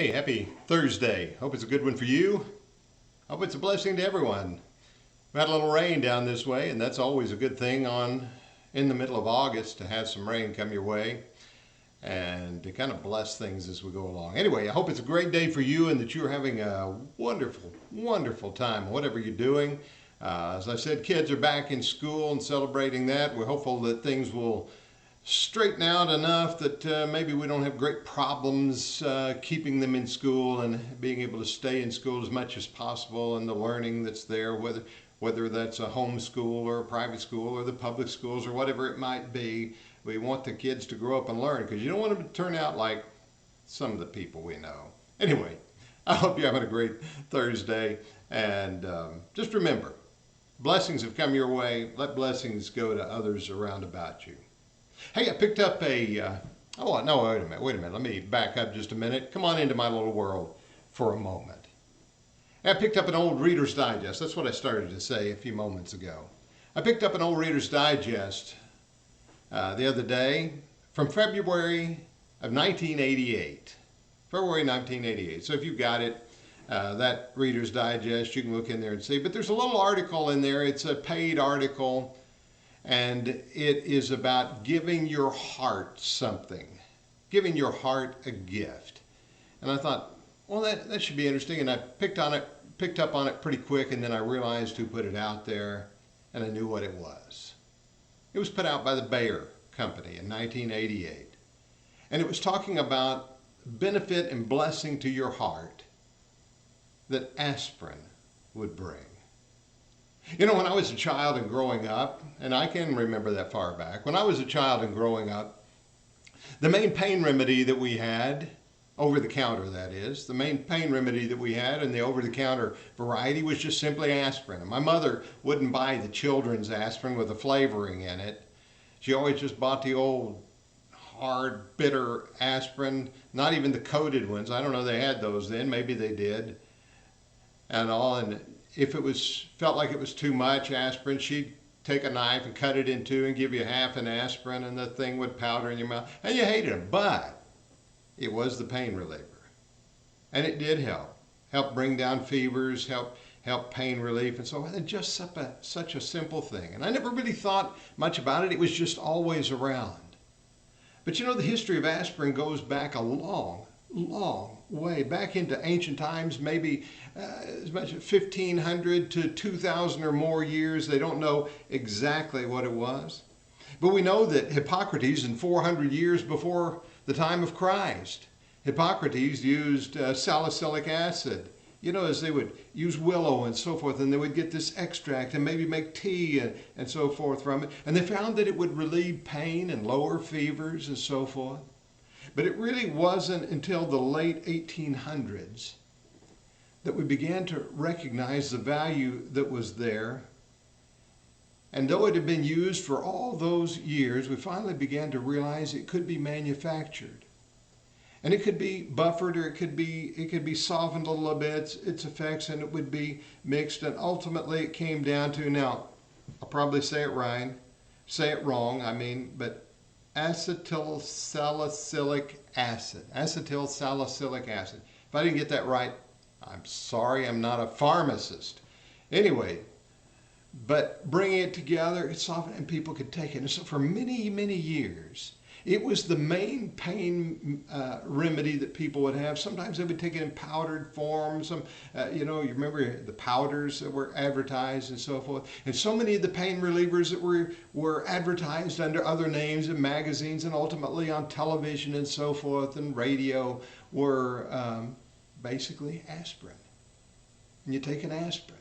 Hey, happy Thursday. Hope it's a good one for you. Hope it's a blessing to everyone. We had a little rain down this way, and that's always a good thing in the middle of August to have some rain come your way and to kind of bless things as we go along. Anyway, I hope it's a great day for you and that you're having a wonderful, wonderful time, whatever you're doing. As I said, kids are back in school and celebrating that. We're hopeful that things will straighten out enough that maybe we don't have great problems keeping them in school and being able to stay in school as much as possible, and the learning that's there, whether that's a home school or a private school or the public schools or whatever it might be. We want the kids to grow up and learn, because you don't want them to turn out like some of the people we know. Anyway, I hope you're having a great Thursday, and just remember, blessings have come your way. Let blessings go to others around about you. Hey, I picked up oh, no, wait a minute. Let me back up just a minute. Come on into my little world for a moment. I picked up an old Reader's Digest. That's what I started to say a few moments ago. I picked up an old Reader's Digest the other day from February of 1988. February 1988. So if you've got it, that Reader's Digest, you can look in there and see. But there's a little article in there. It's a paid article. And it is about giving your heart something, giving your heart a gift. And I thought, well, that should be interesting. And I picked up on it pretty quick, and then I realized who put it out there, and I knew what it was. It was put out by the Bayer Company in 1988. And it was talking about benefit and blessing to your heart that aspirin would bring. You know, when I was a child and growing up, and I can remember that far back, when I was a child and growing up, the main pain remedy that we had, over the counter that is, the main pain remedy that we had in the over the counter variety was just simply aspirin. And my mother wouldn't buy the children's aspirin with a flavoring in it. She always just bought the old hard, bitter aspirin, not even the coated ones. I don't know they had those then, maybe they did. And all, and if it felt like it was too much aspirin, she'd take a knife and cut it in two and give you half an aspirin, and the thing would powder in your mouth. And you hated them, but it was the pain reliever. And it did help bring down fevers, help pain relief, and so on. And just such a simple thing. And I never really thought much about it. It was just always around. But you know, the history of aspirin goes back a long way, back into ancient times, maybe as much as 1500 to 2000 or more years. They don't know exactly what it was. But we know that Hippocrates, in 400 years before the time of Christ, Hippocrates used salicylic acid, you know, as they would use willow and so forth, and they would get this extract and maybe make tea and so forth from it. And they found that it would relieve pain and lower fevers and so forth. But it really wasn't until the late 1800s that we began to recognize the value that was there. And though it had been used for all those years, we finally began to realize it could be manufactured. And it could be buffered, or it could be softened a little bit, its effects, and it would be mixed. And ultimately it came down to, now, I'll probably say it right, say it wrong, but acetyl salicylic acid. Acetyl salicylic acid. If I didn't get that right, I'm sorry, I'm not a pharmacist. Anyway, but bringing it together, it's softened and people could take it. And so for many, many years, it was the main pain remedy that people would have. Sometimes they would take it in powdered form. You remember the powders that were advertised and so forth. And so many of the pain relievers that were advertised under other names in magazines and ultimately on television and so forth and radio were basically aspirin. And you take an aspirin.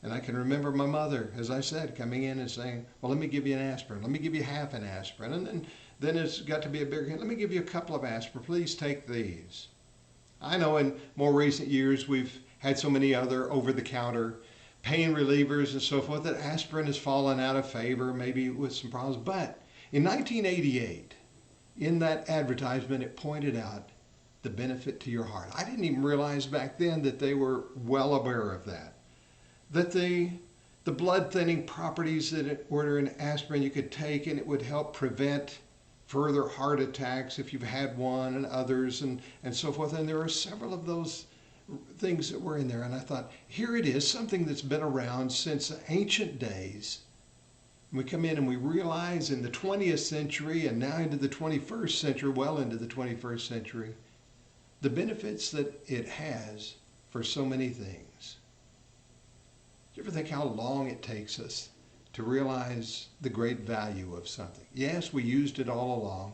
And I can remember my mother, as I said, coming in and saying, well, let me give you an aspirin. Let me give you half an aspirin. And then it's got to be a bigger, let me give you a couple of aspirin. Please take these. I know in more recent years we've had so many other over-the-counter pain relievers and so forth that aspirin has fallen out of favor, maybe with some problems. But in 1988, in that advertisement, it pointed out the benefit to your heart. I didn't even realize back then that they were well aware of that. That the blood thinning properties that were in aspirin you could take, and it would help prevent further heart attacks if you've had one, and others, and so forth. And there are several of those things that were in there. And I thought, here it is, something that's been around since ancient days. We come in and we realize in the 20th century and now into the 21st century, well into the 21st century, the benefits that it has for so many things. Do you ever think how long it takes us to realize the great value of something? Yes, we used it all along,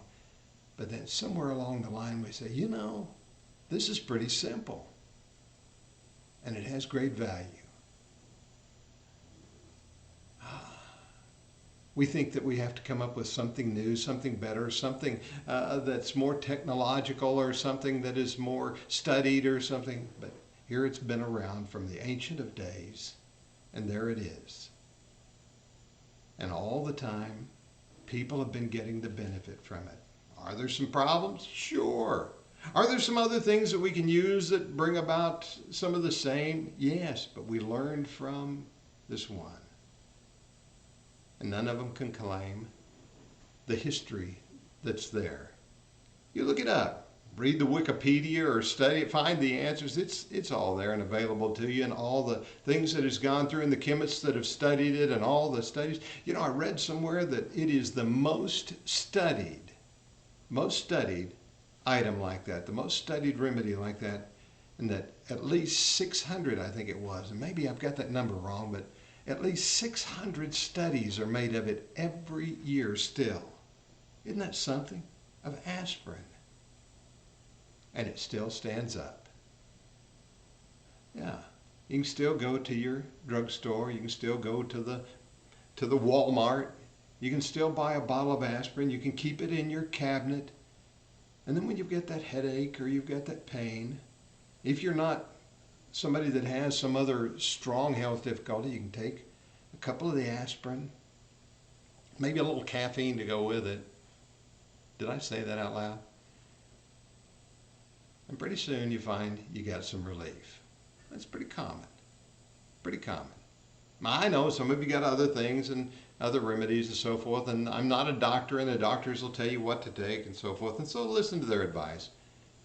but then somewhere along the line we say, you know, this is pretty simple and it has great value. We think that we have to come up with something new, something better, something that's more technological or something that is more studied or something. But here it's been around from the ancient of days, and there it is. And all the time, people have been getting the benefit from it. Are there some problems? Sure. Are there some other things that we can use that bring about some of the same? Yes, but we learned from this one. And none of them can claim the history that's there. You look it up, read the Wikipedia or study it, find the answers. It's all there and available to you, and all the things that it's gone through and the chemists that have studied it and all the studies. You know, I read somewhere that it is the most studied item like that, the most studied remedy like that, and that at least 600, I think it was, and maybe I've got that number wrong, but at least 600 studies are made of it every year still. Isn't that something? Of aspirin. And it still stands up. Yeah. You can still go to your drugstore. You can still go to the Walmart. You can still buy a bottle of aspirin. You can keep it in your cabinet. And then when you've got that headache or you've got that pain, if you're not somebody that has some other strong health difficulty, you can take a couple of the aspirin, maybe a little caffeine to go with it. Did I say that out loud? And pretty soon you find you got some relief. That's pretty common. Pretty common. I know some of you got other things and other remedies and so forth, and I'm not a doctor, and the doctors will tell you what to take and so forth, and so listen to their advice.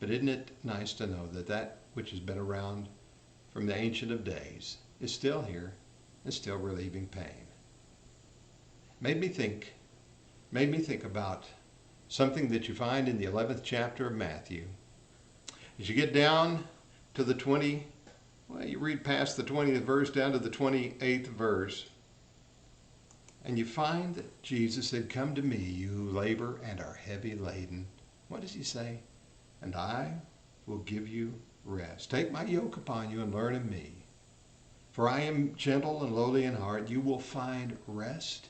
But isn't it nice to know that that which has been around from the ancient of days is still here and still relieving pain? Made me think about something that you find in the 11th chapter of Matthew. As you get down to the you read past the 20th verse down to the 28th verse, and you find that Jesus said, "Come to me, you who labor and are heavy laden." What does he say? "And I will give you rest. Take my yoke upon you and learn of me. For I am gentle and lowly in heart. You will find rest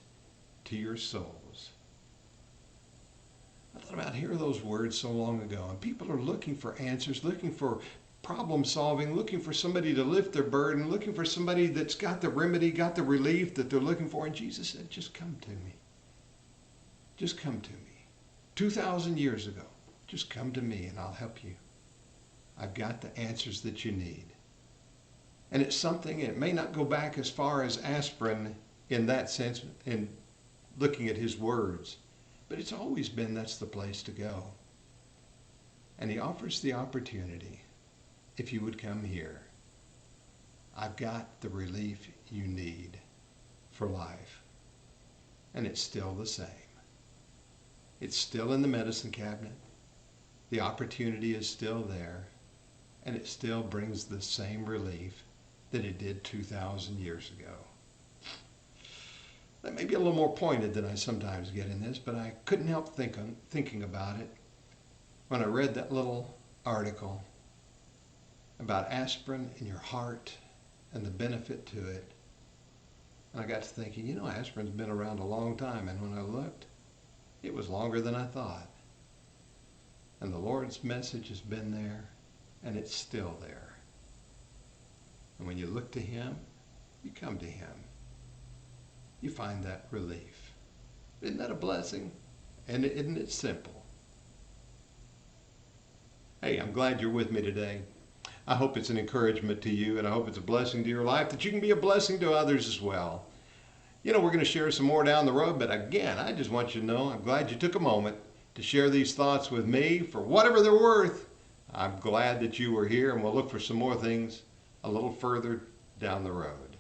to your souls." I thought about hearing those words so long ago, and people are looking for answers, looking for problem solving, looking for somebody to lift their burden, looking for somebody that's got the remedy, got the relief that they're looking for. And Jesus said, "Just come to me. Just come to me." 2,000 years ago, just come to me and I'll help you. I've got the answers that you need. And it's something, it may not go back as far as aspirin in that sense, in looking at his words, but it's always been that's the place to go. And he offers the opportunity, if you would come here. I've got the relief you need for life. And it's still the same. It's still in the medicine cabinet. The opportunity is still there. And it still brings the same relief that it did 2,000 years ago. That may be a little more pointed than I sometimes get in this, but I couldn't help thinking about it when I read that little article about aspirin in your heart and the benefit to it. And I got to thinking, you know, aspirin's been around a long time, and when I looked, it was longer than I thought. And the Lord's message has been there, and it's still there. And when you look to him, you come to him. You find that relief. Isn't that a blessing? And isn't it simple? Hey, I'm glad you're with me today. I hope it's an encouragement to you, and I hope it's a blessing to your life, that you can be a blessing to others as well. You know, we're going to share some more down the road, but again, I just want you to know I'm glad you took a moment to share these thoughts with me for whatever they're worth. I'm glad that you were here, and we'll look for some more things a little further down the road.